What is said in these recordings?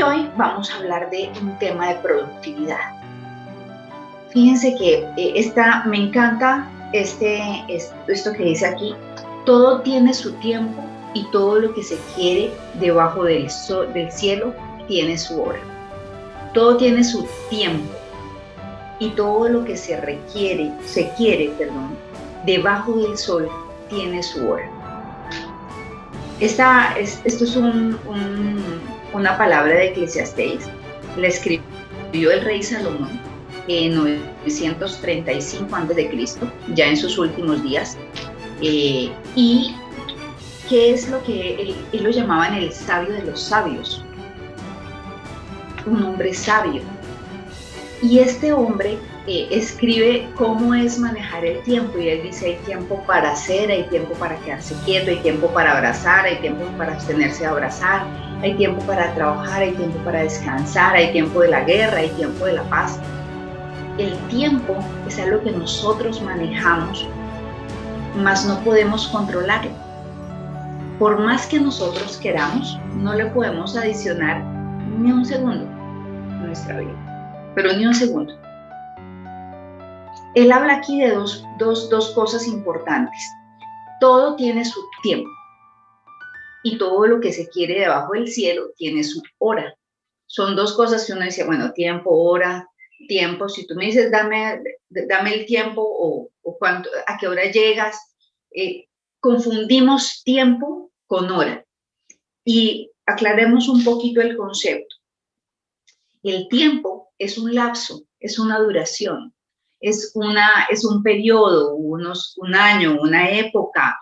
Y hoy vamos a hablar de un tema de productividad. Fíjense que me encanta esto que dice aquí: todo tiene su tiempo y todo lo que se quiere debajo del cielo tiene su hora. Todo tiene su tiempo y todo lo que se quiere, debajo del sol tiene su hora. Esto es una palabra de Eclesiastés. La escribió el rey Salomón en 935 a.C., ya en sus últimos días. Y ¿qué es lo que él lo llamaban el sabio de los sabios? Un hombre sabio. Y este hombre escribe cómo es manejar el tiempo, y él dice: hay tiempo para hacer, hay tiempo para quedarse quieto, hay tiempo para abrazar, hay tiempo para abstenerse de abrazar, hay tiempo para trabajar, hay tiempo para descansar, hay tiempo de la guerra, hay tiempo de la paz. El tiempo es algo que nosotros manejamos, mas no podemos controlarlo. Por más que nosotros queramos, no le podemos adicionar ni un segundo a nuestra vida, pero ni un segundo. Él habla aquí de dos cosas importantes. Todo tiene su tiempo y todo lo que se quiere debajo del cielo tiene su hora. Son dos cosas que uno dice: bueno, tiempo, hora, tiempo. Si tú me dices dame el tiempo o cuánto, a qué hora llegas, confundimos tiempo con hora. Y aclaremos un poquito el concepto. El tiempo es un lapso, es una duración. Es un periodo, un año, una época,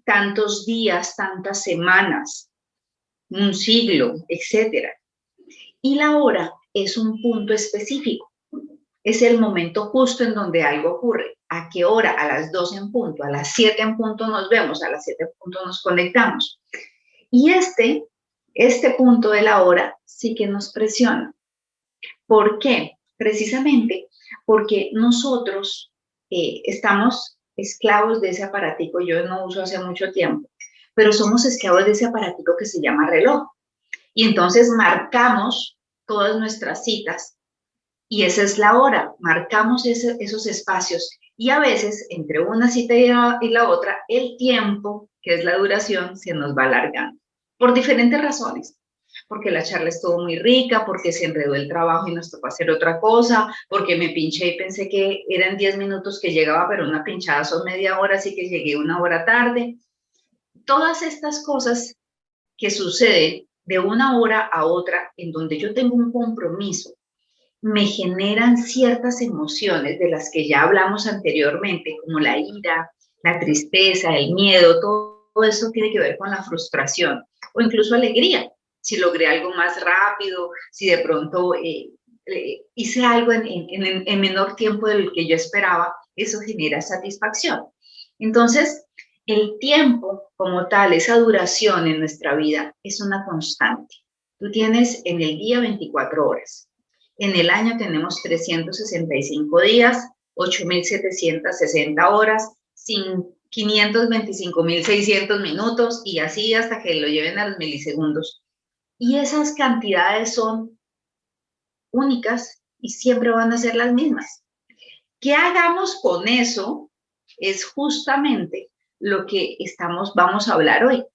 tantos días, tantas semanas, un siglo, etc. Y la hora es un punto específico. Es el momento justo en donde algo ocurre. ¿A qué hora? A las 2 en punto, a las 7 en punto nos vemos, a las 7 en punto nos conectamos. Y este punto de la hora sí que nos presiona. ¿Por qué? Precisamente porque nosotros estamos esclavos de ese aparatico. Yo no uso hace mucho tiempo, pero somos esclavos de ese aparatico que se llama reloj. Y entonces marcamos todas nuestras citas y esa es la hora. Marcamos esos espacios y a veces entre una cita y la otra, el tiempo, que es la duración, se nos va alargando por diferentes razones. Porque la charla estuvo muy rica, porque se enredó el trabajo y nos tocó hacer otra cosa, porque me pinché y pensé que eran 10 minutos que llegaba, pero una pinchada son media hora, así que llegué una hora tarde. Todas estas cosas que suceden de una hora a otra, en donde yo tengo un compromiso, me generan ciertas emociones de las que ya hablamos anteriormente, como la ira, la tristeza, el miedo. Todo eso tiene que ver con la frustración o incluso alegría. Si logré algo más rápido, si de pronto hice algo en menor tiempo del que yo esperaba, eso genera satisfacción. Entonces, el tiempo como tal, esa duración en nuestra vida, es una constante. Tú tienes en el día 24 horas. En el año tenemos 365 días, 8.760 horas, 525.600 minutos y así hasta que lo lleven a los milisegundos. Y esas cantidades son únicas y siempre van a ser las mismas. ¿Qué hagamos con eso? Es justamente lo que vamos a hablar hoy.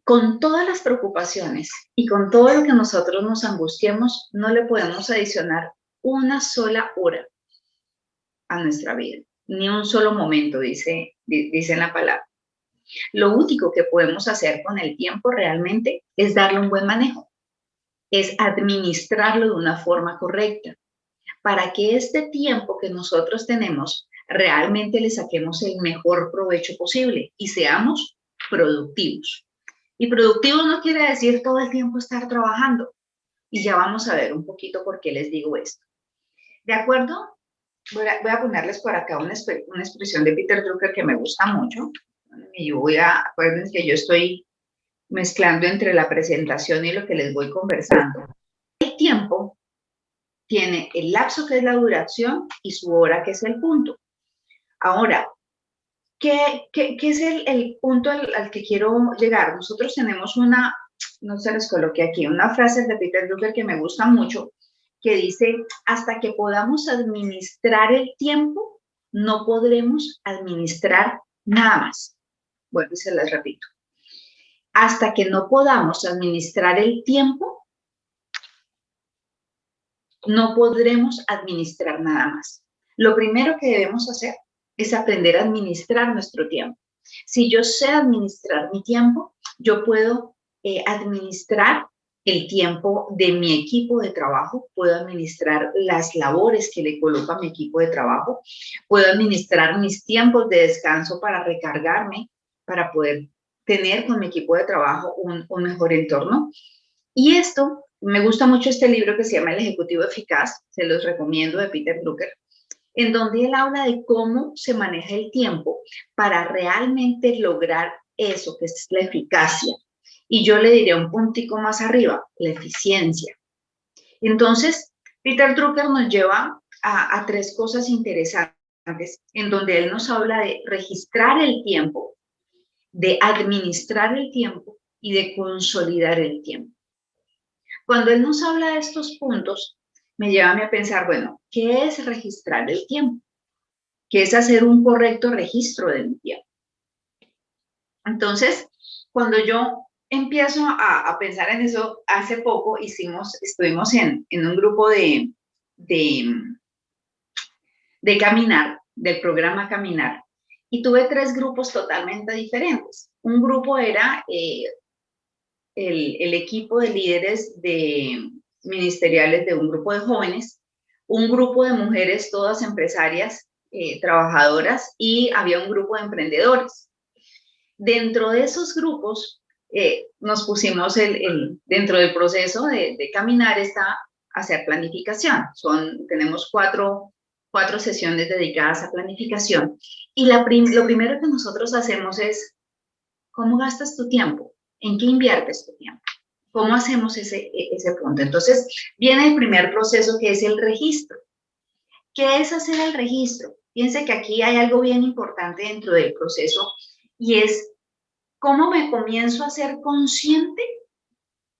Con todas las preocupaciones y con todo lo que nosotros nos angustiemos, no le podemos adicionar una sola hora a nuestra vida, ni un solo momento, dice en la palabra. Lo único que podemos hacer con el tiempo realmente es darle un buen manejo, es administrarlo de una forma correcta, para que este tiempo que nosotros tenemos realmente le saquemos el mejor provecho posible y seamos productivos. Y productivo no quiere decir todo el tiempo estar trabajando. Y ya vamos a ver un poquito por qué les digo esto. ¿De acuerdo? Voy a ponerles por acá una expresión de Peter Drucker que me gusta mucho. Y acuérdense que yo estoy mezclando entre la presentación y lo que les voy conversando. El tiempo tiene el lapso, que es la duración, y su hora, que es el punto. Ahora, ¿qué es el punto al que quiero llegar? Nosotros tenemos una no se los coloqué aquí, una frase de Peter Drucker que me gusta mucho, que dice, hasta que podamos administrar el tiempo, no podremos administrar nada más. Bueno, y se las repito. Hasta que no podamos administrar el tiempo, no podremos administrar nada más. Lo primero que debemos hacer es aprender a administrar nuestro tiempo. Si yo sé administrar mi tiempo, yo puedo administrar el tiempo de mi equipo de trabajo, puedo administrar las labores que le coloco a mi equipo de trabajo, puedo administrar mis tiempos de descanso para recargarme, para poder tener con mi equipo de trabajo un mejor entorno. Y esto, me gusta mucho este libro que se llama El Ejecutivo Eficaz, se los recomiendo, de Peter Drucker, en donde él habla de cómo se maneja el tiempo para realmente lograr eso, que es la eficacia. Y yo le diría un puntico más arriba, la eficiencia. Entonces, Peter Drucker nos lleva a tres cosas interesantes, en donde él nos habla de registrar el tiempo, de administrar el tiempo y de consolidar el tiempo. Cuando él nos habla de estos puntos, me lleva a mí a pensar, bueno, ¿qué es registrar el tiempo? ¿Qué es hacer un correcto registro de mi tiempo? Entonces, cuando yo empiezo a pensar en eso, hace poco estuvimos en un grupo de Caminar, del programa Caminar, y tuve tres grupos totalmente diferentes. Un grupo era el equipo de líderes ministeriales de un grupo de jóvenes, un grupo de mujeres, todas empresarias, trabajadoras, y había un grupo de emprendedores. Dentro de esos grupos nos pusimos dentro del proceso de caminar está hacer planificación. Tenemos cuatro sesiones dedicadas a planificación. Y lo primero que nosotros hacemos es, ¿cómo gastas tu tiempo? ¿En qué inviertes tu tiempo? ¿Cómo hacemos ese punto? Entonces, viene el primer proceso, que es el registro. ¿Qué es hacer el registro? Piense que aquí hay algo bien importante dentro del proceso, y es cómo me comienzo a ser consciente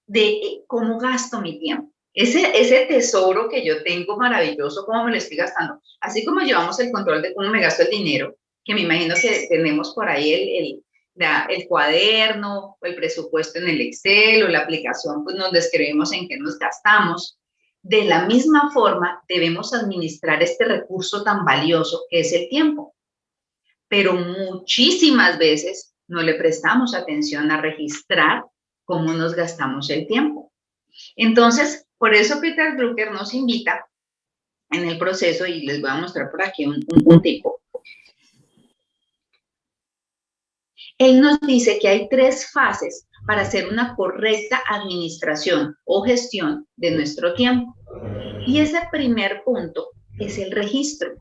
de cómo gasto mi tiempo. Ese tesoro que yo tengo maravilloso, cómo me lo estoy gastando. Así como llevamos el control de cómo me gasto el dinero, que me imagino que tenemos por ahí el cuaderno o el presupuesto en el Excel o la aplicación, pues donde escribimos en qué nos gastamos. De la misma forma, debemos administrar este recurso tan valioso que es el tiempo. Pero muchísimas veces no le prestamos atención a registrar cómo nos gastamos el tiempo. Entonces, por eso Peter Drucker nos invita en el proceso, y les voy a mostrar por aquí un tipo. Él nos dice que hay tres fases para hacer una correcta administración o gestión de nuestro tiempo. Y ese primer punto es el registro.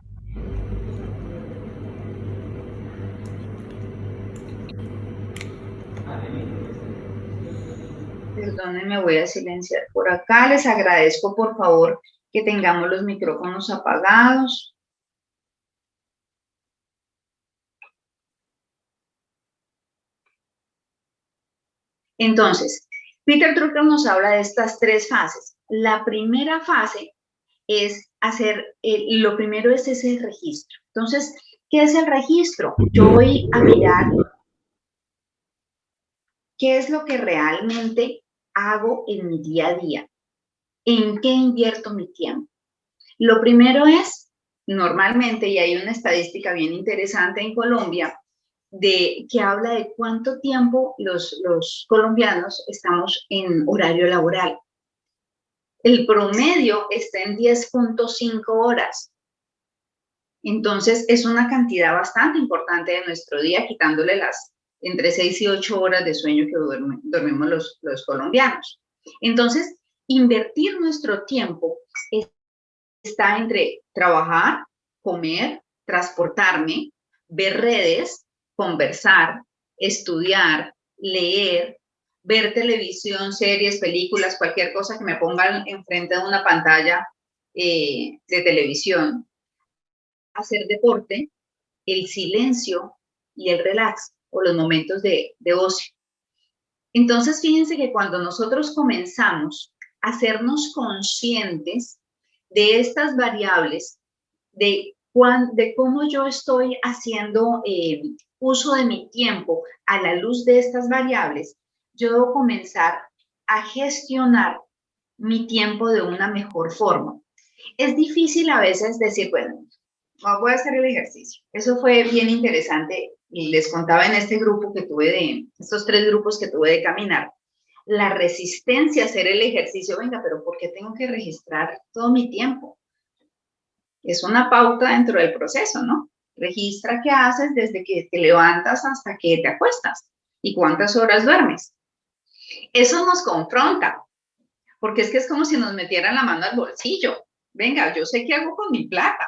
Perdónenme, voy a silenciar por acá. Les agradezco, por favor, que tengamos los micrófonos apagados. Entonces, Peter Drucker nos habla de estas tres fases. La primera fase es lo primero es ese registro. Entonces, ¿qué es el registro? Yo voy a mirar qué es lo que realmente hago en mi día a día, en qué invierto mi tiempo. Lo primero es, normalmente, y hay una estadística bien interesante en Colombia, que habla de cuánto tiempo los colombianos estamos en horario laboral. El promedio está en 10.5 horas. Entonces, es una cantidad bastante importante de nuestro día, quitándole las entre 6 y 8 horas de sueño que dormimos los colombianos. Entonces, invertir nuestro tiempo está entre trabajar, comer, transportarme, ver redes, conversar, estudiar, leer, ver televisión, series, películas, cualquier cosa que me pongan enfrente de una pantalla de televisión, hacer deporte, el silencio y el relax o los momentos de ocio. Entonces, fíjense que cuando nosotros comenzamos a hacernos conscientes de estas variables, de cómo yo estoy haciendo uso de mi tiempo a la luz de estas variables, yo debo comenzar a gestionar mi tiempo de una mejor forma. Es difícil a veces decir, bueno, voy a hacer el ejercicio. Eso fue bien interesante. Y les contaba en este grupo que tuve estos 3 grupos que tuve de caminar, la resistencia a hacer el ejercicio. Venga, pero ¿por qué tengo que registrar todo mi tiempo? Es una pauta dentro del proceso, ¿no? Registra qué haces desde que te levantas hasta que te acuestas y cuántas horas duermes. Eso nos confronta, porque es que es como si nos metieran la mano al bolsillo. Venga, yo sé qué hago con mi plata.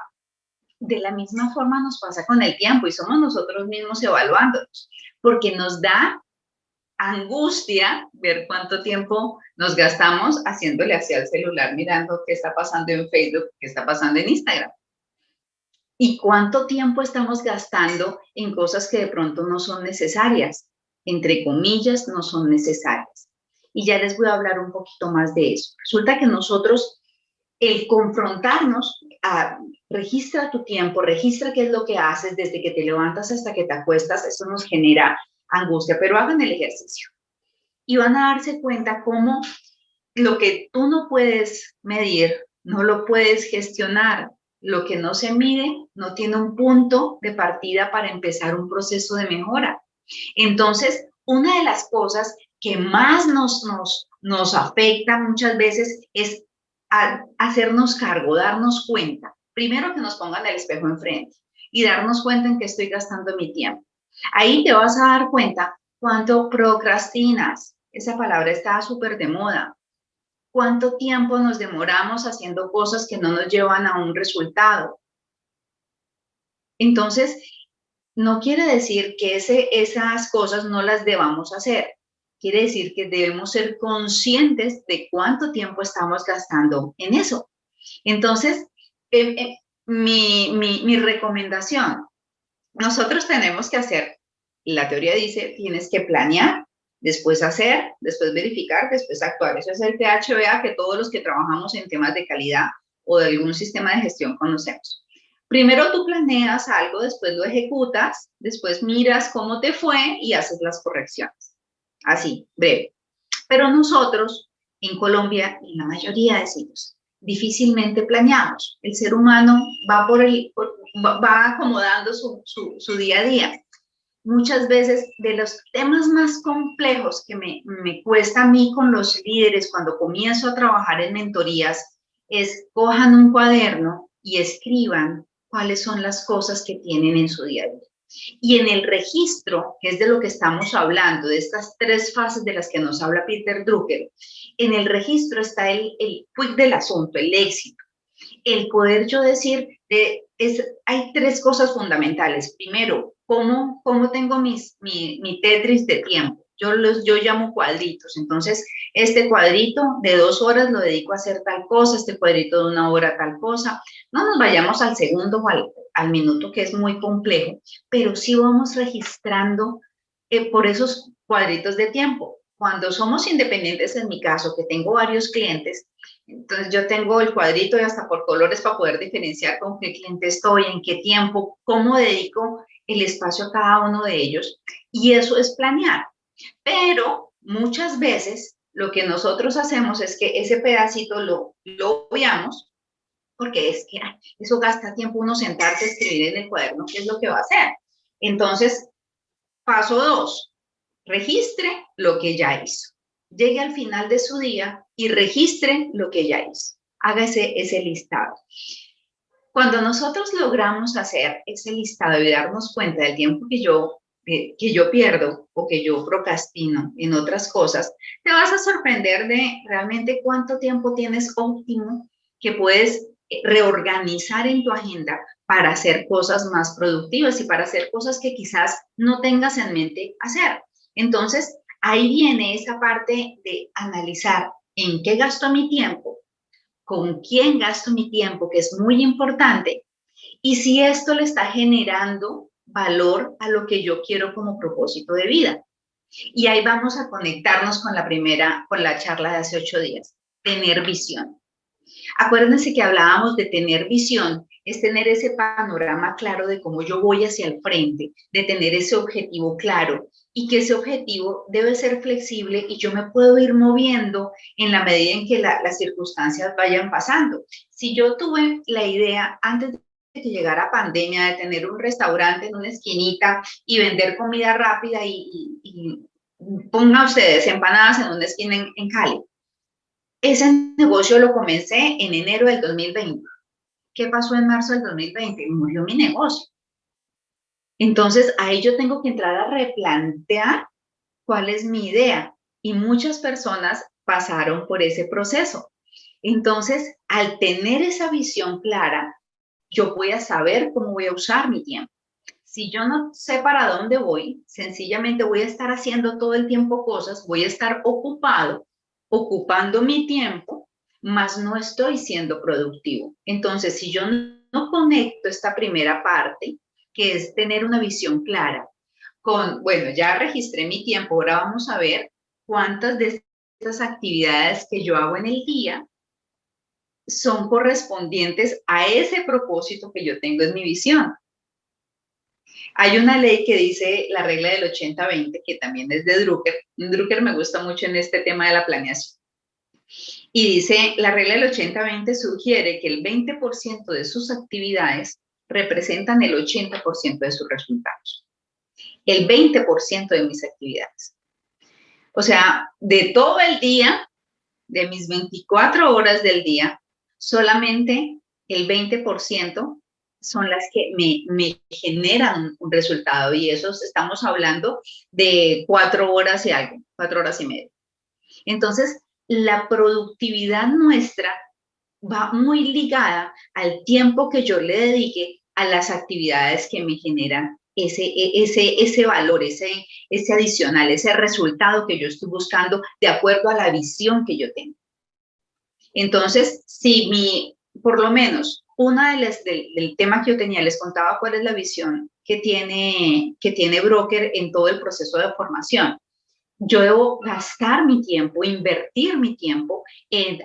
De la misma forma nos pasa con el tiempo y somos nosotros mismos evaluándonos, porque nos da angustia ver cuánto tiempo nos gastamos haciéndole hacia el celular, mirando qué está pasando en Facebook, qué está pasando en Instagram. Y cuánto tiempo estamos gastando en cosas que de pronto no son necesarias, entre comillas, no son necesarias. Y ya les voy a hablar un poquito más de eso. Resulta que nosotros, el confrontarnos a registra tu tiempo, registra qué es lo que haces desde que te levantas hasta que te acuestas, eso nos genera angustia, pero hagan el ejercicio y van a darse cuenta cómo lo que tú no puedes medir, no lo puedes gestionar. Lo que no se mide no tiene un punto de partida para empezar un proceso de mejora. Entonces, una de las cosas que más nos afecta muchas veces es hacernos cargo, darnos cuenta. Primero que nos pongan el espejo enfrente y darnos cuenta en que estoy gastando mi tiempo. Ahí te vas a dar cuenta cuánto procrastinas. Esa palabra está súper de moda. ¿Cuánto tiempo nos demoramos haciendo cosas que no nos llevan a un resultado? Entonces, no quiere decir que esas cosas no las debamos hacer. Quiere decir que debemos ser conscientes de cuánto tiempo estamos gastando en eso. Entonces, mi recomendación, nosotros tenemos que hacer, la teoría dice, tienes que planear, después hacer, después verificar, después actuar. Eso es el THBA que todos los que trabajamos en temas de calidad o de algún sistema de gestión conocemos. Primero tú planeas algo, después lo ejecutas, después miras cómo te fue y haces las correcciones. Así, breve. Pero nosotros, en Colombia, en la mayoría de sitios, difícilmente planeamos. El ser humano va acomodando su día a día. Muchas veces de los temas más complejos que me cuesta a mí con los líderes cuando comienzo a trabajar en mentorías es cojan un cuaderno y escriban cuáles son las cosas que tienen en su día a día. Y en el registro, que es de lo que estamos hablando, de estas 3 fases de las que nos habla Peter Drucker, en el registro está el quick del asunto, el éxito. El poder yo decir, hay 3 cosas fundamentales. Primero, ¿cómo tengo mi Tetris de tiempo? Yo llamo cuadritos. Entonces, este cuadrito de 2 horas lo dedico a hacer tal cosa, este cuadrito de 1 hora tal cosa. No nos vayamos al segundo o al minuto, que es muy complejo, pero sí vamos registrando por esos cuadritos de tiempo. Cuando somos independientes, en mi caso, que tengo varios clientes, entonces yo tengo el cuadrito y hasta por colores para poder diferenciar con qué cliente estoy, en qué tiempo, cómo dedico el espacio a cada uno de ellos. Y eso es planear. Pero muchas veces lo que nosotros hacemos es que ese pedacito lo obviamos, porque es que eso gasta tiempo uno sentarse a escribir en el cuaderno qué es lo que va a hacer. Entonces, paso 2, registre lo que ya hizo. Llegue al final de su día y registre lo que ya hizo. Haga ese listado. Cuando nosotros logramos hacer ese listado y darnos cuenta del tiempo que yo pierdo o que yo procrastino en otras cosas, te vas a sorprender de realmente cuánto tiempo tienes óptimo que puedes reorganizar en tu agenda para hacer cosas más productivas y para hacer cosas que quizás no tengas en mente hacer. Entonces, ahí viene esa parte de analizar en qué gasto mi tiempo, con quién gasto mi tiempo, que es muy importante, y si esto le está generando valor a lo que yo quiero como propósito de vida. Y ahí vamos a conectarnos con la charla de hace 8 días, tener visión. Acuérdense que hablábamos de tener visión, es tener ese panorama claro de cómo yo voy hacia el frente, de tener ese objetivo claro y que ese objetivo debe ser flexible y yo me puedo ir moviendo en la medida en que las circunstancias vayan pasando. Si yo tuve la idea antes de que llegara pandemia de tener un restaurante en una esquinita y vender comida rápida y pongan ustedes empanadas en una esquina en Cali, ese negocio lo comencé en enero del 2020. ¿Qué pasó en marzo del 2020? Murió mi negocio. Entonces, ahí yo tengo que entrar a replantear cuál es mi idea. Y muchas personas pasaron por ese proceso. Entonces, al tener esa visión clara, yo voy a saber cómo voy a usar mi tiempo. Si yo no sé para dónde voy, sencillamente voy a estar haciendo todo el tiempo cosas, voy a estar ocupado, ocupando mi tiempo, mas no estoy siendo productivo. Entonces, si yo no conecto esta primera parte, que es tener una visión clara, con, bueno, ya registré mi tiempo, ahora vamos a ver cuántas de estas actividades que yo hago en el día son correspondientes a ese propósito que yo tengo en mi visión. Hay una ley que dice la regla del 80-20, que también es de Drucker. Drucker me gusta mucho en este tema de la planeación. Y dice, la regla del 80-20 sugiere que el 20% de sus actividades representan el 80% de sus resultados. El 20% de mis actividades. O sea, de todo el día, de mis 24 horas del día, solamente el 20% son las que me generan un resultado, y eso estamos hablando de 4 horas y algo, 4 horas y media. Entonces, la productividad nuestra va muy ligada al tiempo que yo le dedique a las actividades que me generan ese valor, ese adicional, ese resultado que yo estoy buscando de acuerdo a la visión que yo tengo. Entonces, si por lo menos, del tema que yo tenía, les contaba cuál es la visión que tiene Broker en todo el proceso de formación. Yo debo gastar mi tiempo, invertir mi tiempo en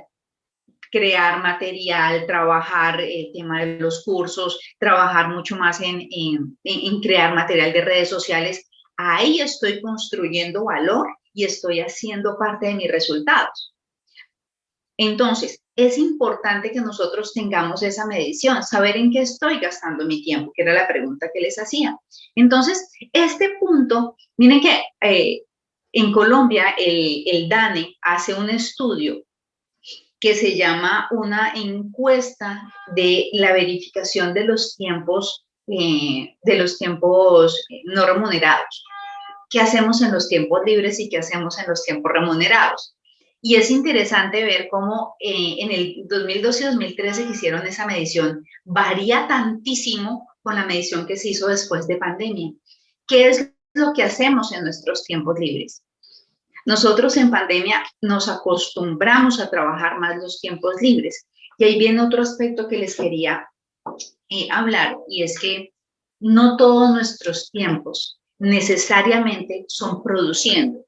crear material, trabajar el tema de los cursos, trabajar mucho más en crear material de redes sociales. Ahí estoy construyendo valor y estoy haciendo parte de mis resultados. Entonces, es importante que nosotros tengamos esa medición, saber en qué estoy gastando mi tiempo, que era la pregunta que les hacía. Entonces, este punto, miren que en Colombia el DANE hace un estudio que se llama una encuesta de la verificación de los tiempos no remunerados. ¿Qué hacemos en los tiempos libres y qué hacemos en los tiempos remunerados? Y es interesante ver cómo en el 2012 y 2013 que hicieron esa medición, varía tantísimo con la medición que se hizo después de pandemia. ¿Qué es lo que hacemos en nuestros tiempos libres? Nosotros en pandemia nos acostumbramos a trabajar más los tiempos libres. Y ahí viene otro aspecto que les quería hablar, y es que no todos nuestros tiempos necesariamente son produciendo.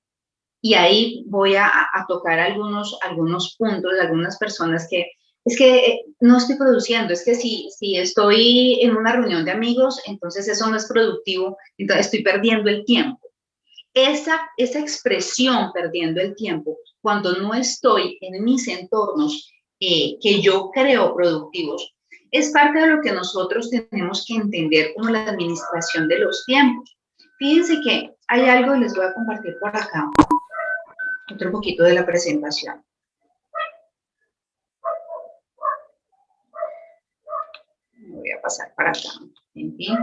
Y ahí voy a tocar algunos puntos de algunas personas que es que no estoy produciendo, es que si estoy en una reunión de amigos, entonces eso no es productivo, entonces estoy perdiendo el tiempo. Esa expresión perdiendo el tiempo, cuando no estoy en mis entornos que yo creo productivos, es parte de lo que nosotros tenemos que entender como la administración de los tiempos. Fíjense que hay algo, y les voy a compartir por acá otro poquito de la presentación. Voy a pasar para acá. Bien.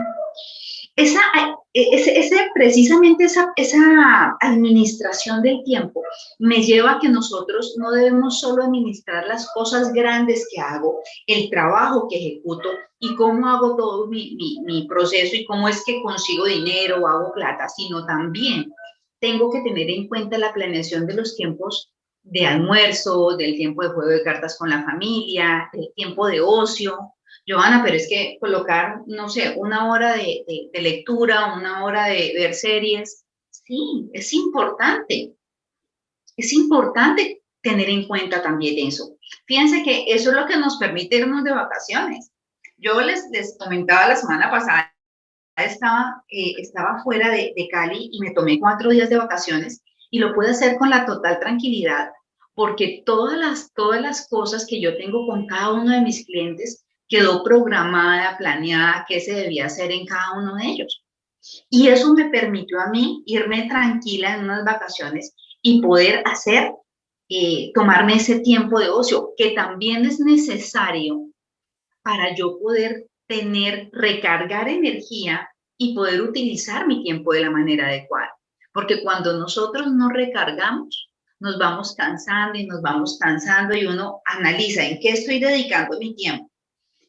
Precisamente esa administración del tiempo me lleva a que nosotros no debemos solo administrar las cosas grandes que hago, el trabajo que ejecuto y cómo hago todo mi proceso y cómo es que consigo dinero o hago plata, sino también tengo que tener en cuenta la planeación de los tiempos de almuerzo, del tiempo de juego de cartas con la familia, el tiempo de ocio. Johanna, pero es que colocar, no sé, una hora de lectura, una hora de ver series, Sí, es importante. Es importante tener en cuenta también eso. Fíjense que eso es lo que nos permite irnos de vacaciones. Yo les comentaba la semana pasada, estaba fuera de Cali y me tomé 4 días de vacaciones y lo pude hacer con la total tranquilidad porque todas las cosas que yo tengo con cada uno de mis clientes quedó programada, planeada, qué se debía hacer en cada uno de ellos. Y eso me permitió a mí irme tranquila en unas vacaciones y poder tomarme ese tiempo de ocio, que también es necesario para yo poder recargar energía y poder utilizar mi tiempo de la manera adecuada. Porque cuando nosotros no recargamos, nos vamos cansando y nos vamos cansando y uno analiza en qué estoy dedicando mi tiempo.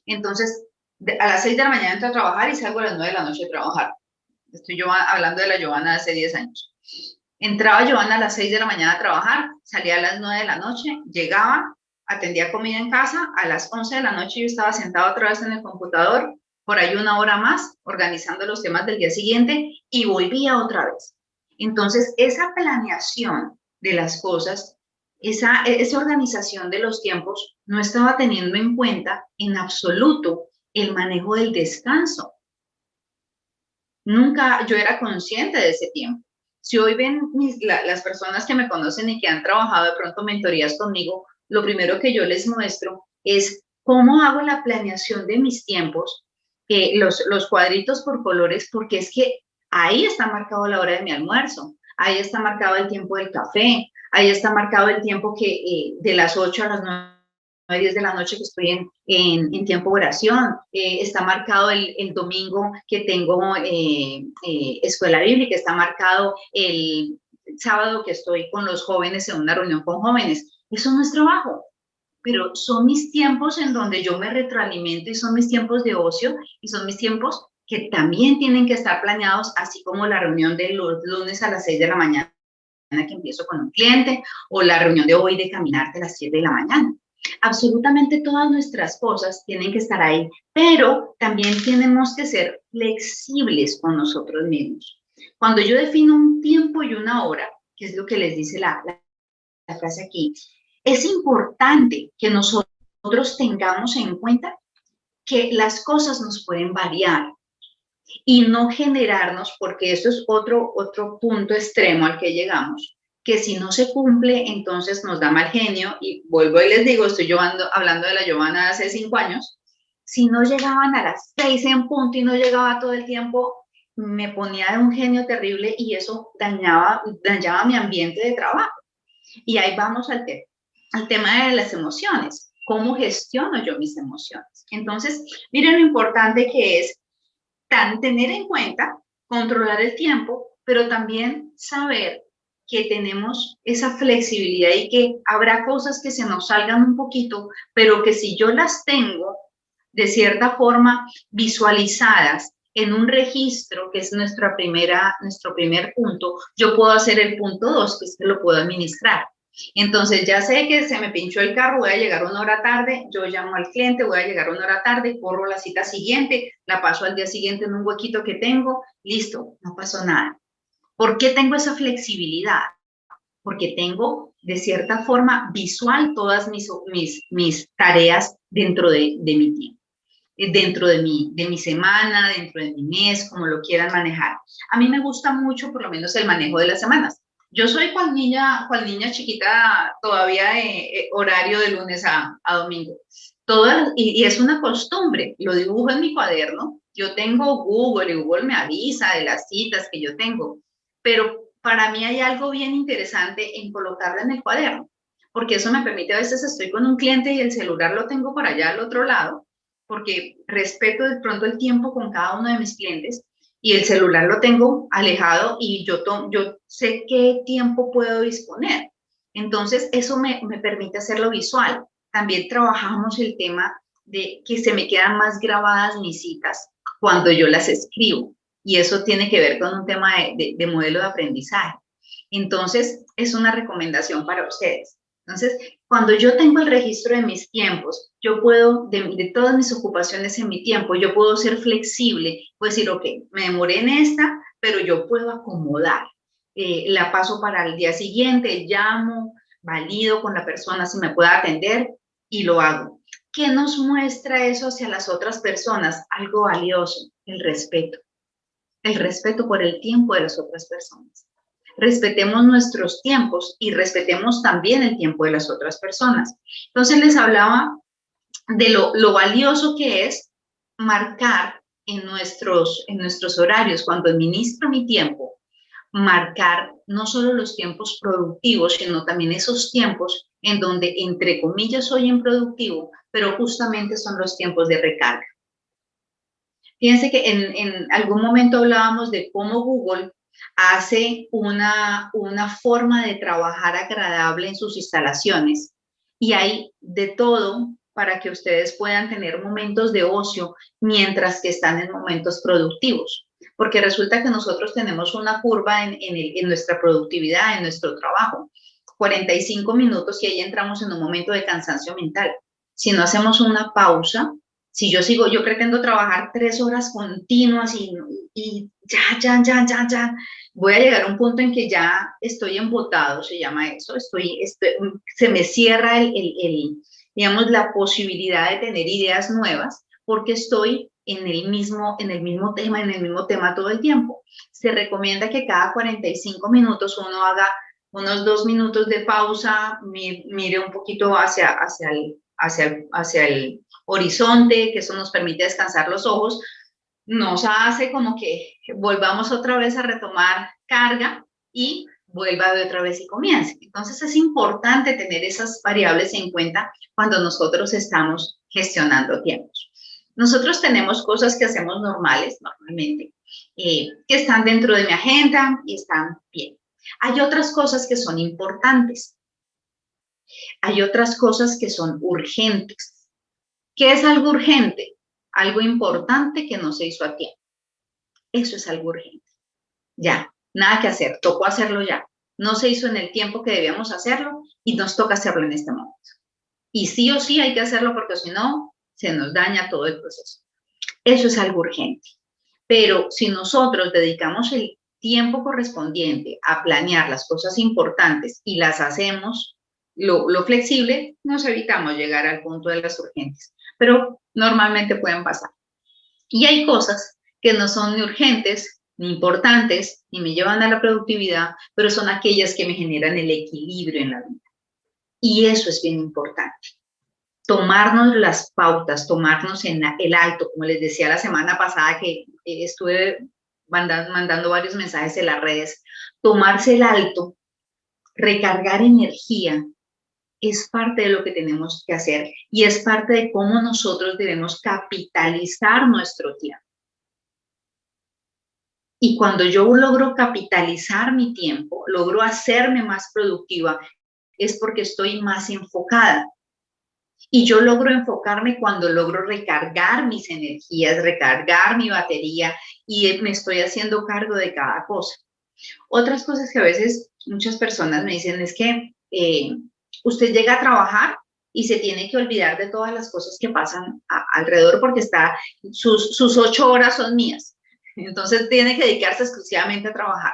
Entonces, a las 6 de la mañana entro a trabajar y salgo a las 9 de la noche a trabajar. Estoy yo hablando de la Giovanna de hace 10 años. Entraba Giovanna a las 6 de la mañana a trabajar, salía a las 9 de la noche, llegaba, atendía comida en casa, a las 11 de la noche yo estaba sentado otra vez en el computador, por ahí 1 hora más, organizando los temas del día siguiente y volvía otra vez. Entonces, esa planeación de las cosas, esa organización de los tiempos, no estaba teniendo en cuenta en absoluto el manejo del descanso. Nunca yo era consciente de ese tiempo. Si hoy ven las personas que me conocen y que han trabajado de pronto mentorías conmigo, lo primero que yo les muestro es cómo hago la planeación de mis tiempos, los cuadritos por colores, porque es que ahí está marcado la hora de mi almuerzo, ahí está marcado el tiempo del café, ahí está marcado el tiempo de las 8 a las 9, 10 de la noche que estoy en tiempo de oración, está marcado el domingo que tengo escuela bíblica, está marcado el sábado que estoy con los jóvenes en una reunión con jóvenes. Eso no es trabajo, pero son mis tiempos en donde yo me retroalimento y son mis tiempos de ocio y son mis tiempos que también tienen que estar planeados, así como la reunión de los lunes a las 6 de la mañana que empiezo con un cliente o la reunión de hoy de caminar de las 7 de la mañana. Absolutamente todas nuestras cosas tienen que estar ahí, pero también tenemos que ser flexibles con nosotros mismos. Cuando yo defino un tiempo y una hora, que es lo que les dice la frase aquí, es importante que nosotros tengamos en cuenta que las cosas nos pueden variar y no generarnos, porque eso es otro punto extremo al que llegamos, que si no se cumple, entonces nos da mal genio, y vuelvo y les digo, estoy hablando de la Giovanna de hace 5 años, si no llegaban a las 6 en punto y no llegaba todo el tiempo, me ponía de un genio terrible y eso dañaba mi ambiente de trabajo. Y ahí vamos al tema de las emociones. ¿Cómo gestiono yo mis emociones? Entonces, miren lo importante que es tener en cuenta, controlar el tiempo, pero también saber que tenemos esa flexibilidad y que habrá cosas que se nos salgan un poquito, pero que si yo las tengo de cierta forma visualizadas en un registro, que es nuestro primer punto, yo puedo hacer el punto 2, que es que lo puedo administrar. Entonces ya sé que se me pinchó el carro, voy a llegar 1 hora tarde, yo llamo al cliente, voy a llegar 1 hora tarde, corro la cita siguiente, la paso al día siguiente en un huequito que tengo, listo, no pasó nada. ¿Por qué tengo esa flexibilidad? Porque tengo de cierta forma visual todas mis tareas dentro de mi tiempo, dentro de mi semana, dentro de mi mes, como lo quieran manejar. A mí me gusta mucho por lo menos el manejo de las semanas. Yo soy cual niña chiquita todavía horario de lunes a domingo. Y es una costumbre, lo dibujo en mi cuaderno. Yo tengo Google y Google me avisa de las citas que yo tengo, pero para mí hay algo bien interesante en colocarla en el cuaderno, porque eso me permite, a veces estoy con un cliente y el celular lo tengo por allá al otro lado, porque respeto de pronto el tiempo con cada uno de mis clientes y el celular lo tengo alejado y yo sé qué tiempo puedo disponer. Entonces, eso me permite hacerlo visual. También trabajamos el tema de que se me quedan más grabadas mis citas cuando yo las escribo. Y eso tiene que ver con un tema de modelo de aprendizaje. Entonces, es una recomendación para ustedes. Entonces, cuando yo tengo el registro de mis tiempos, yo puedo, de todas mis ocupaciones en mi tiempo, yo puedo ser flexible, puedo decir, ok, me demoré en esta, pero yo puedo acomodar. la paso para el día siguiente, llamo, valido con la persona si me puede atender y lo hago. ¿Qué nos muestra eso hacia las otras personas? Algo valioso, el respeto. El respeto por el tiempo de las otras personas. Respetemos nuestros tiempos y respetemos también el tiempo de las otras personas. Entonces les hablaba de lo valioso que es marcar en nuestros horarios, cuando administro mi tiempo, marcar no solo los tiempos productivos, sino también esos tiempos en donde, entre comillas, soy improductivo, pero justamente son los tiempos de recarga. Fíjense que en algún momento hablábamos de cómo Google hace una forma de trabajar agradable en sus instalaciones y hay de todo para que ustedes puedan tener momentos de ocio mientras que están en momentos productivos. Porque resulta que nosotros tenemos una curva en nuestra productividad, en nuestro trabajo. 45 minutos y ahí entramos en un momento de cansancio mental. Si no hacemos una pausa, si yo pretendo trabajar 3 horas continuas y ya, voy a llegar a un punto en que ya estoy embotado, se llama eso, se me cierra digamos, la posibilidad de tener ideas nuevas porque estoy en el mismo tema todo el tiempo. Se recomienda que cada 45 minutos uno haga unos 2 minutos de pausa, mire un poquito hacia el horizonte, que eso nos permite descansar los ojos, nos hace como que volvamos otra vez a retomar carga y vuelva de otra vez y comience. Entonces es importante tener esas variables en cuenta cuando nosotros estamos gestionando tiempos. Nosotros tenemos cosas que hacemos normalmente, que están dentro de mi agenda y están bien. Hay otras cosas que son importantes. Hay otras cosas que son urgentes. ¿Qué es algo urgente? Algo importante que no se hizo a tiempo. Eso es algo urgente. Ya, nada que hacer, tocó hacerlo ya. No se hizo en el tiempo que debíamos hacerlo y nos toca hacerlo en este momento. Y sí o sí hay que hacerlo porque si no, se nos daña todo el proceso. Eso es algo urgente. Pero si nosotros dedicamos el tiempo correspondiente a planear las cosas importantes y las hacemos lo flexible, nos evitamos llegar al punto de las urgentes. Pero normalmente pueden pasar. Y hay cosas que no son ni urgentes, ni importantes, ni me llevan a la productividad, pero son aquellas que me generan el equilibrio en la vida. Y eso es bien importante. Tomarnos las pautas, tomarnos en el alto, como les decía la semana pasada que estuve mandando varios mensajes en las redes, tomarse el alto, recargar energía, es parte de lo que tenemos que hacer y es parte de cómo nosotros debemos capitalizar nuestro tiempo. Y cuando yo logro capitalizar mi tiempo, logro hacerme más productiva, es porque estoy más enfocada. Y yo logro enfocarme cuando logro recargar mis energías, recargar mi batería y me estoy haciendo cargo de cada cosa. Otras cosas que a veces muchas personas me dicen es que usted llega a trabajar y se tiene que olvidar de todas las cosas que pasan alrededor porque sus 8 horas son mías. Entonces tiene que dedicarse exclusivamente a trabajar.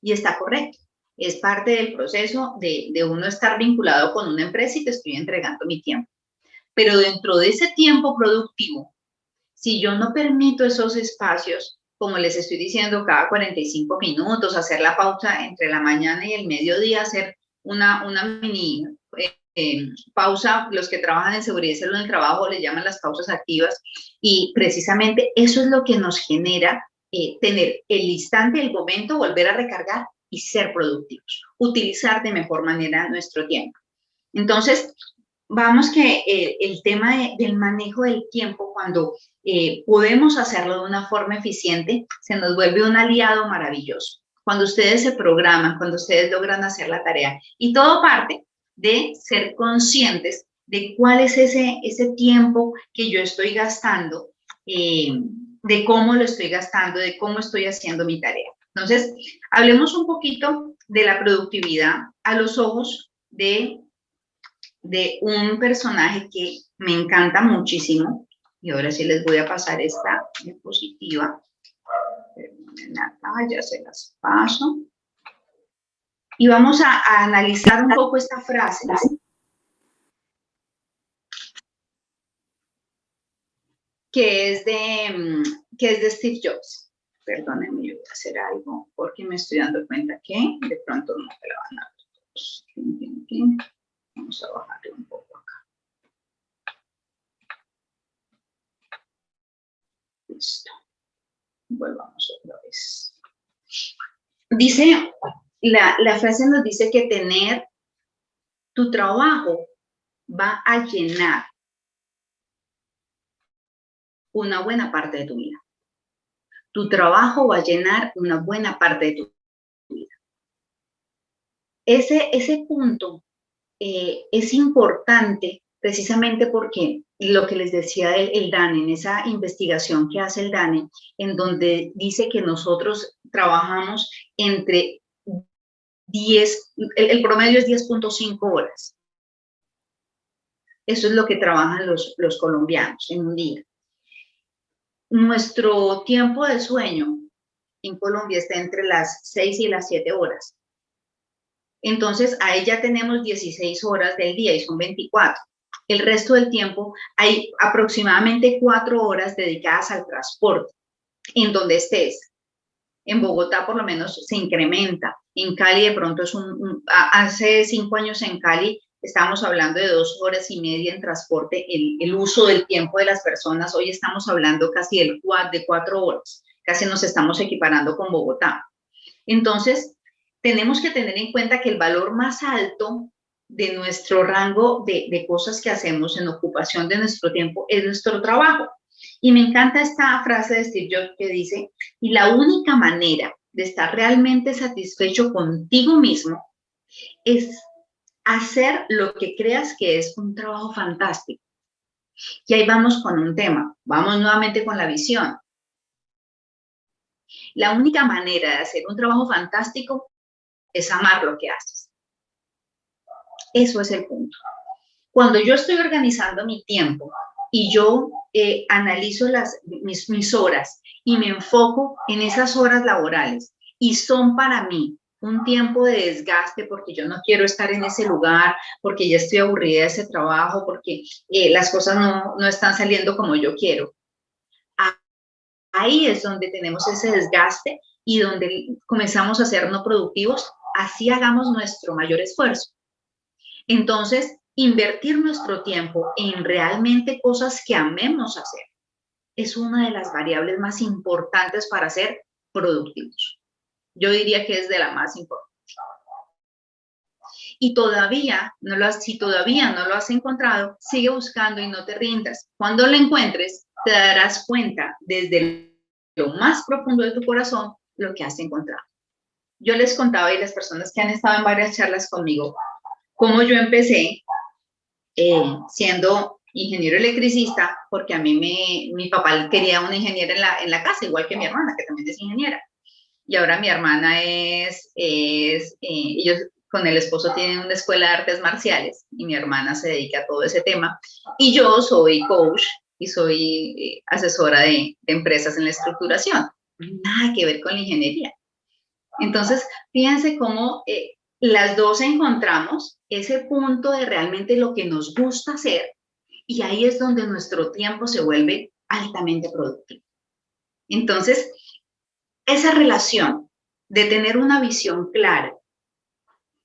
Y está correcto. Es parte del proceso de uno estar vinculado con una empresa y te estoy entregando mi tiempo. Pero dentro de ese tiempo productivo, si yo no permito esos espacios, como les estoy diciendo, cada 45 minutos, hacer la pausa entre la mañana y el mediodía, hacer una mini pausa, los que trabajan en seguridad y salud en el trabajo le llaman las pausas activas, y precisamente eso es lo que nos genera tener el instante, el momento, volver a recargar y ser productivos, utilizar de mejor manera nuestro tiempo. Entonces, vamos que el tema del manejo del tiempo, cuando podemos hacerlo de una forma eficiente, se nos vuelve un aliado maravilloso. Cuando ustedes se programan, cuando ustedes logran hacer la tarea. Y todo parte de ser conscientes de cuál es ese tiempo que yo estoy gastando, de cómo lo estoy gastando, de cómo estoy haciendo mi tarea. Entonces, hablemos un poquito de la productividad a los ojos de un personaje que me encanta muchísimo, y ahora sí les voy a pasar esta diapositiva. Ya se las paso. Y vamos a analizar un poco esta frase, que es de Steve Jobs. Perdónenme, yo voy a hacer algo porque me estoy dando cuenta que de pronto no me la van a ver todos. Vamos a bajarle un poco acá. Listo. Volvamos otra vez. Dice, la frase nos dice que tener tu trabajo va a llenar una buena parte de tu vida. Tu trabajo va a llenar una buena parte de tu vida. Ese punto es importante precisamente porque lo que les decía el DANE, en esa investigación que hace el DANE, en donde dice que nosotros trabajamos entre 10, el promedio es 10.5 horas. Eso es lo que trabajan los colombianos en un día. Nuestro tiempo de sueño en Colombia está entre las 6 y las 7 horas. Entonces, ahí ya tenemos 16 horas del día y son 24. El resto del tiempo hay aproximadamente 4 horas dedicadas al transporte, en donde estés. En Bogotá por lo menos se incrementa. En Cali de pronto es hace 5 años en Cali estábamos hablando de 2 horas y media en transporte, el uso del tiempo de las personas. Hoy estamos hablando casi de 4 horas. Casi nos estamos equiparando con Bogotá. Entonces, tenemos que tener en cuenta que el valor más alto de nuestro rango de cosas que hacemos en ocupación de nuestro tiempo es nuestro trabajo. Y me encanta esta frase de Steve Jobs que dice, y la única manera de estar realmente satisfecho contigo mismo es hacer lo que creas que es un trabajo fantástico. Y ahí vamos con un tema, vamos nuevamente con la visión. La única manera de hacer un trabajo fantástico es amar lo que haces. Eso es el punto. Cuando yo estoy organizando mi tiempo y yo analizo mis horas y me enfoco en esas horas laborales y son para mí un tiempo de desgaste porque yo no quiero estar en ese lugar, porque ya estoy aburrida de ese trabajo, porque las cosas no están saliendo como yo quiero. Ahí es donde tenemos ese desgaste y donde comenzamos a ser no productivos, así hagamos nuestro mayor esfuerzo. Entonces, invertir nuestro tiempo en realmente cosas que amemos hacer es una de las variables más importantes para ser productivos. Yo diría que es de la más importante. Y si todavía no lo has encontrado, sigue buscando y no te rindas. Cuando lo encuentres, te darás cuenta desde lo más profundo de tu corazón lo que has encontrado. Yo les contaba y las personas que han estado en varias charlas conmigo, cómo yo empecé siendo ingeniero electricista, porque a mí mi papá quería una ingeniera en la casa, igual que mi hermana, que también es ingeniera. Y ahora mi hermana ellos con el esposo tienen una escuela de artes marciales y mi hermana se dedica a todo ese tema. Y yo soy coach y soy asesora de empresas en la estructuración. Nada que ver con la ingeniería. Entonces, fíjense cómo las dos encontramos ese punto de realmente lo que nos gusta hacer y ahí es donde nuestro tiempo se vuelve altamente productivo. Entonces, esa relación de tener una visión clara,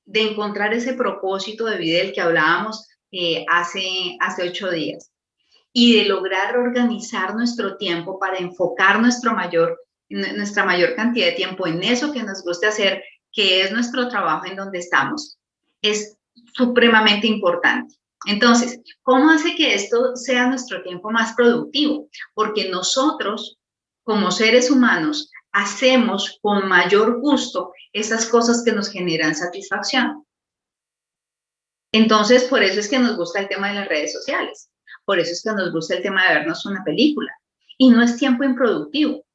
de encontrar ese propósito de vida del que hablábamos hace 8 días y de lograr organizar nuestro tiempo para enfocar nuestra mayor cantidad de tiempo en eso que nos gusta hacer, que es nuestro trabajo en donde estamos, es supremamente importante. Entonces, ¿cómo hace que esto sea nuestro tiempo más productivo? Porque nosotros, como seres humanos, hacemos con mayor gusto esas cosas que nos generan satisfacción. Entonces, por eso es que nos gusta el tema de las redes sociales. Por eso es que nos gusta el tema de vernos una película. Y no es tiempo improductivo,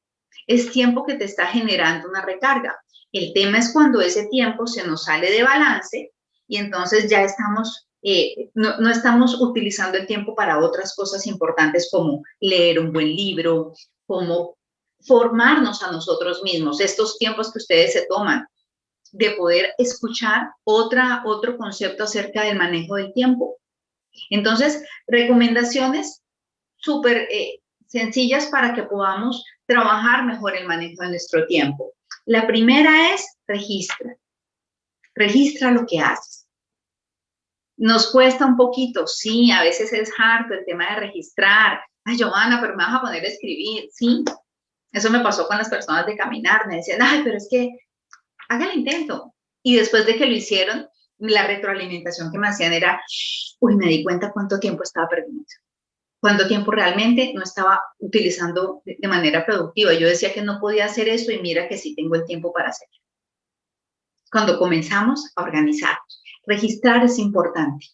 es tiempo que te está generando una recarga. El tema es cuando ese tiempo se nos sale de balance y entonces ya estamos, no estamos utilizando el tiempo para otras cosas importantes como leer un buen libro, como formarnos a nosotros mismos. Estos tiempos que ustedes se toman, de poder escuchar otro concepto acerca del manejo del tiempo. Entonces, recomendaciones súper sencillas para que podamos trabajar mejor el manejo de nuestro tiempo. La primera es registra. Registra lo que haces. Nos cuesta un poquito, sí, a veces es harto el tema de registrar. Ay, Johanna, pero me vas a poner a escribir, sí. Eso me pasó con las personas de caminar, me decían, ay, pero es que haga el intento. Y después de que lo hicieron, la retroalimentación que me hacían era, uy, me di cuenta cuánto tiempo estaba perdiendo. Cuánto tiempo realmente no estaba utilizando de manera productiva. Yo decía que no podía hacer eso y mira que sí tengo el tiempo para hacerlo. Cuando comenzamos a organizarnos, registrar es importante.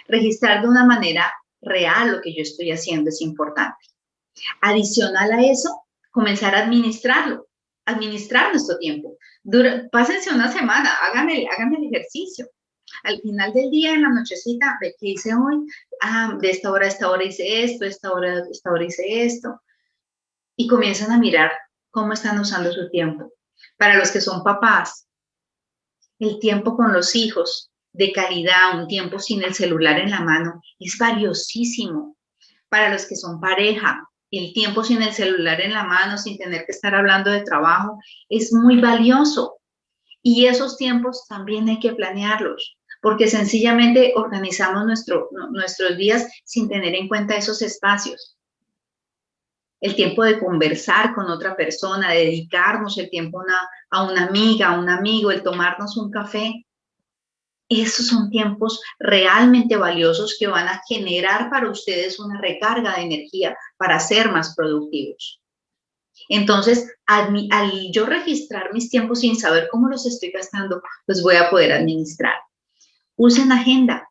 Registrar de una manera real lo que yo estoy haciendo es importante. Adicional a eso, comenzar a administrarlo, administrar nuestro tiempo. Pásense una semana, hagan el ejercicio. Al final del día, en la nochecita, ¿qué hice hoy? Ah, de esta hora a esta hora hice esto, de esta hora a esta hora hice esto. Y comienzan a mirar cómo están usando su tiempo. Para los que son papás, el tiempo con los hijos de calidad, un tiempo sin el celular en la mano, es valiosísimo. Para los que son pareja, el tiempo sin el celular en la mano, sin tener que estar hablando de trabajo, es muy valioso. Y esos tiempos también hay que planearlos, porque sencillamente organizamos nuestros días sin tener en cuenta esos espacios. El tiempo de conversar con otra persona, de dedicarnos el tiempo a una amiga, a un amigo, el tomarnos un café. Esos son tiempos realmente valiosos que van a generar para ustedes una recarga de energía para ser más productivos. Entonces, al yo registrar mis tiempos sin saber cómo los estoy gastando, los voy a poder administrar. Usen agenda,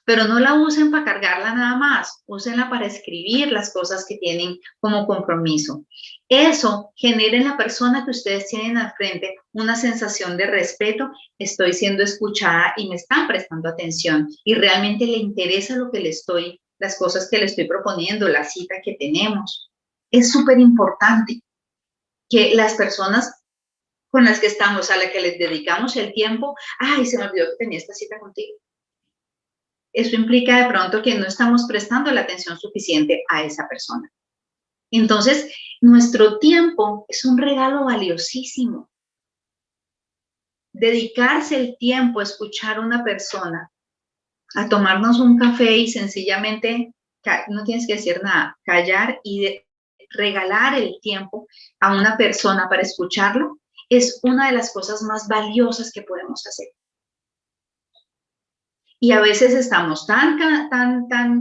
pero no la usen para cargarla nada más, úsenla para escribir las cosas que tienen como compromiso. Eso genera en la persona que ustedes tienen al frente una sensación de respeto, estoy siendo escuchada y me están prestando atención y realmente le interesa las cosas que le estoy proponiendo, la cita que tenemos. Es súper importante que las personas con las que estamos, a las que les dedicamos el tiempo, ay, se me olvidó que tenía esta cita contigo. Eso implica de pronto que no estamos prestando la atención suficiente a esa persona. Entonces, nuestro tiempo es un regalo valiosísimo. Dedicarse el tiempo a escuchar a una persona, a tomarnos un café y sencillamente, no tienes que decir nada, callar y regalar el tiempo a una persona para escucharlo, es una de las cosas más valiosas que podemos hacer. Y a veces estamos tan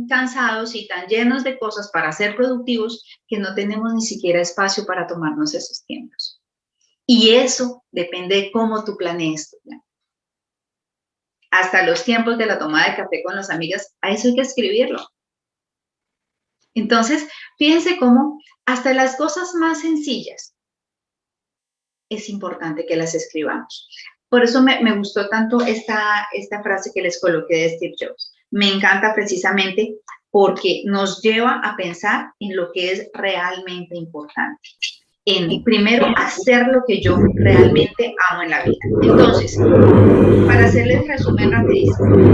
cansados y tan llenos de cosas para ser productivos que no tenemos ni siquiera espacio para tomarnos esos tiempos. Y eso depende de cómo tú planees tu plan. Hasta los tiempos de la tomada de café con las amigas, a eso hay que escribirlo. Entonces, fíjense cómo hasta las cosas más sencillas es importante que las escribamos. Por eso me gustó tanto esta frase que les coloqué de Steve Jobs. Me encanta precisamente porque nos lleva a pensar en lo que es realmente importante. En, primero, hacer lo que yo realmente amo en la vida. Entonces, para hacerles resumen rapidísimo.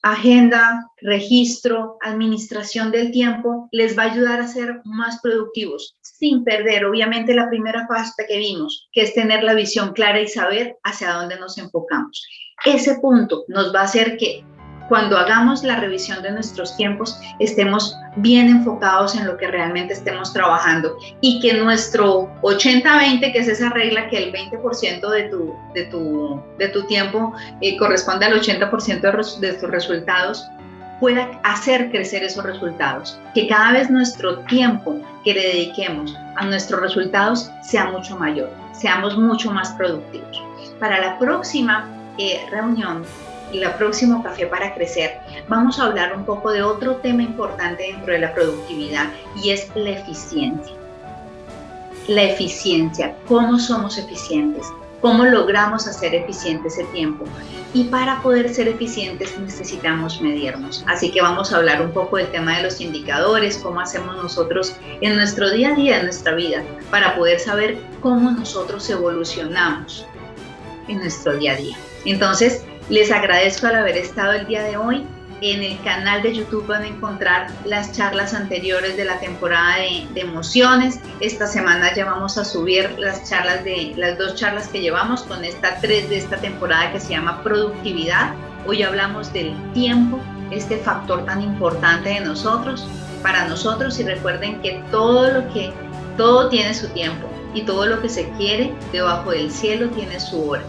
Agenda, registro, administración del tiempo, les va a ayudar a ser más productivos, sin perder, obviamente, la primera parte que vimos, que es tener la visión clara y saber hacia dónde nos enfocamos. Ese punto nos va a hacer que cuando hagamos la revisión de nuestros tiempos, estemos bien enfocados en lo que realmente estemos trabajando y que nuestro 80-20, que es esa regla que el 20% de tu tiempo corresponde al 80% de tus resultados, pueda hacer crecer esos resultados. Que cada vez nuestro tiempo que le dediquemos a nuestros resultados sea mucho mayor, seamos mucho más productivos. Para la próxima reunión, y el próximo Café para Crecer, vamos a hablar un poco de otro tema importante dentro de la productividad y es la eficiencia. La eficiencia, ¿cómo somos eficientes? ¿Cómo logramos hacer eficiente ese tiempo? Y para poder ser eficientes necesitamos medirnos. Así que vamos a hablar un poco del tema de los indicadores, cómo hacemos nosotros en nuestro día a día, en nuestra vida, para poder saber cómo nosotros evolucionamos en nuestro día a día. Entonces, les agradezco al haber estado el día de hoy. En el canal de YouTube van a encontrar las charlas anteriores de la temporada de emociones. Esta semana ya vamos a subir las 2 charlas que llevamos con esta 3 de esta temporada que se llama productividad. Hoy hablamos del tiempo, este factor tan importante de nosotros, para nosotros, y recuerden que todo tiene su tiempo y todo lo que se quiere debajo del cielo tiene su hora.